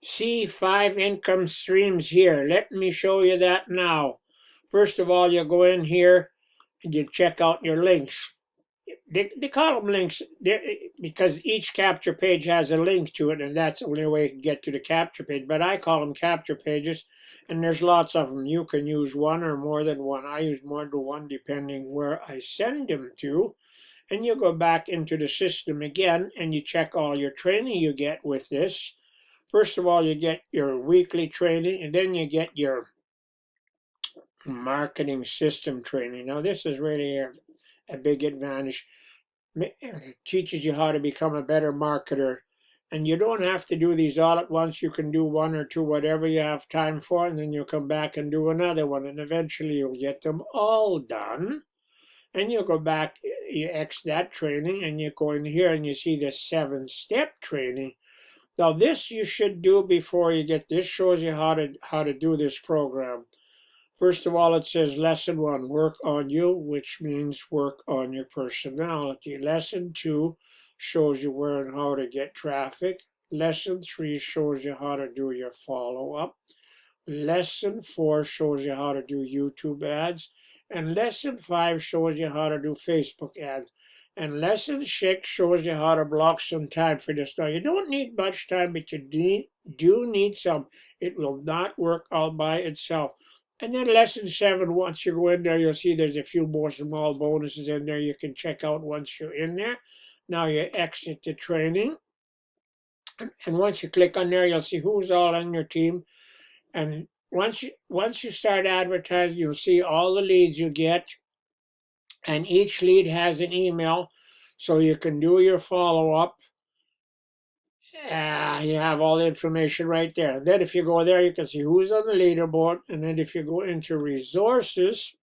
See 5 income streams here. Let me show you that now. First of all, you go in here and you check out your links. They call them links because each capture page has a link to it, and that's the only way you can get to the capture page. But I call them capture pages, and there's lots of them. You can use one or more than one. I use more than one depending where I send them to. And you go back into the system again, and you check all your training you get with this. First of all, you get your weekly training, and then you get your marketing system training. Now, this is really a big advantage. It teaches you how to become a better marketer. And you don't have to do these all at once. You can do one or two, whatever you have time for, and then you'll come back and do another one. And eventually you'll get them all done. And you go back, you X that training, and you go in here and you see the 7-step training. Now this you should do before you get this. Shows you how to do this program. First of all, it says lesson 1, work on you, which means work on your personality. Lesson 2 shows you where and how to get traffic. Lesson 3 shows you how to do your follow-up. Lesson 4 shows you how to do YouTube ads. And lesson 5 shows you how to do Facebook ads. And lesson 6 shows you how to block some time for this. Now, you don't need much time, but you do need some. It will not work all by itself. And then lesson 7, once you go in there, you'll see there's a few more small bonuses in there you can check out once you're in there. Now you exit the training. And once you click on there, you'll see who's all on your team. And once you start advertising, you'll see all the leads you get. And each lead has an email, so you can do your follow-up. You have all the information right there. And then if you go there, you can see who's on the leaderboard. And then if you go into resources,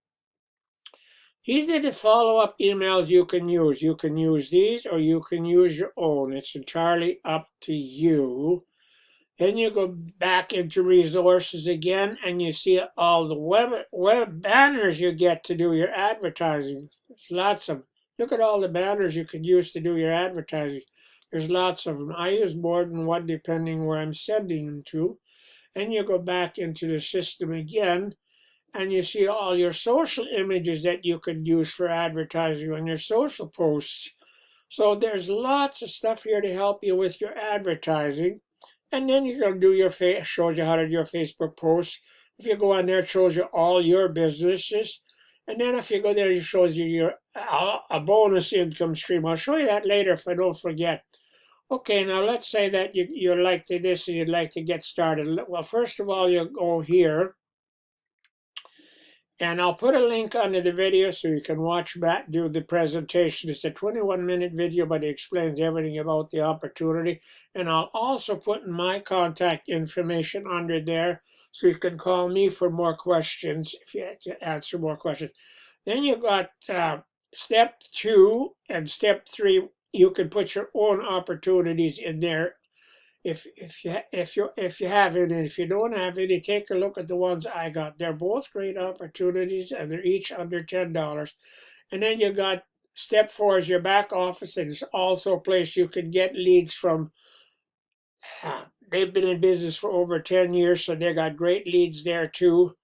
these are the follow-up emails you can use. You can use these or you can use your own. It's entirely up to you. Then you go back into resources again, and you see all the web banners you get to do your advertising. There's lots of them. Look at all the banners you could use to do your advertising. There's lots of them. I use more than one depending where I'm sending them to. Then you go back into the system again, and you see all your social images that you can use for advertising on your social posts. So there's lots of stuff here to help you with your advertising. And then you're going to do shows you how to do your Facebook posts. If you go on there, it shows you all your businesses. And then if you go there, it shows you a bonus income stream. I'll show you that later if I don't forget. Okay, now let's say that you like this and you'd like to get started. Well, first of all, you'll go here. And I'll put a link under the video so you can watch Matt do the presentation. It's a 21-minute video, but it explains everything about the opportunity. And I'll also put my contact information under there so you can call me for more questions if you have to answer more questions. Then you got step 2 and step 3. You can put your own opportunities in there. If you have any, if you don't have any, take a look at the ones I got. They're both great opportunities, and they're each under $10. And then you got step 4 is your back office, and it's also a place you can get leads from. They've been in business for over 10 years, so they got great leads there too.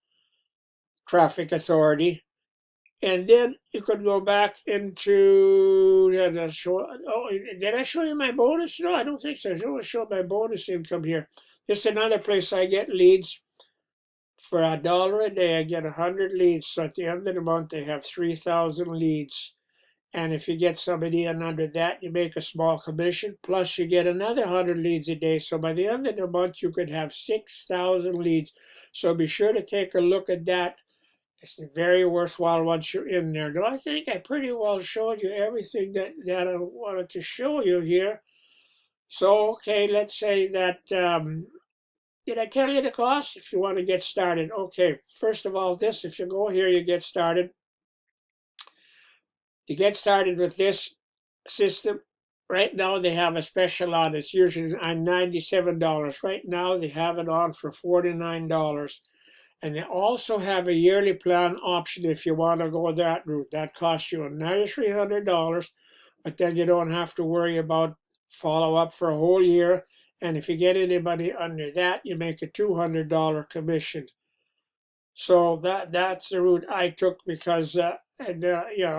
Traffic Authority. And then you could go back into, did I show you my bonus? No, I don't think so. I should show my bonus income here. This is another place I get leads. For $1 a day, I get 100 leads. So at the end of the month, they have 3,000 leads. And if you get somebody in under that, you make a small commission. Plus, you get another 100 leads a day. So by the end of the month, you could have 6,000 leads. So be sure to take a look at that. It's very worthwhile once you're in there. Now, I think I pretty well showed you everything that I wanted to show you here. So, okay, let's say that, did I tell you the cost? If you want to get started. Okay, first of all, if you go here, you get started. To get started with this system, right now they have a special on. It's usually on $97. Right now they have it on for $49. And they also have a yearly plan option if you want to go that route. That costs you another $300, but then you don't have to worry about follow-up for a whole year. And if you get anybody under that, you make a $200 commission. So that's the route I took because I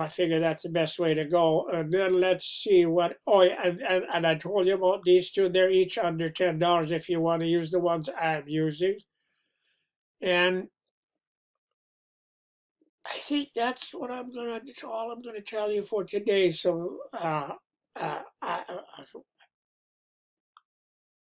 figure that's the best way to go. And then let's see what. Oh, and I told you about these two. They're each under $10 if you want to use the ones I'm using. And I think that's what all I'm gonna tell you for today. So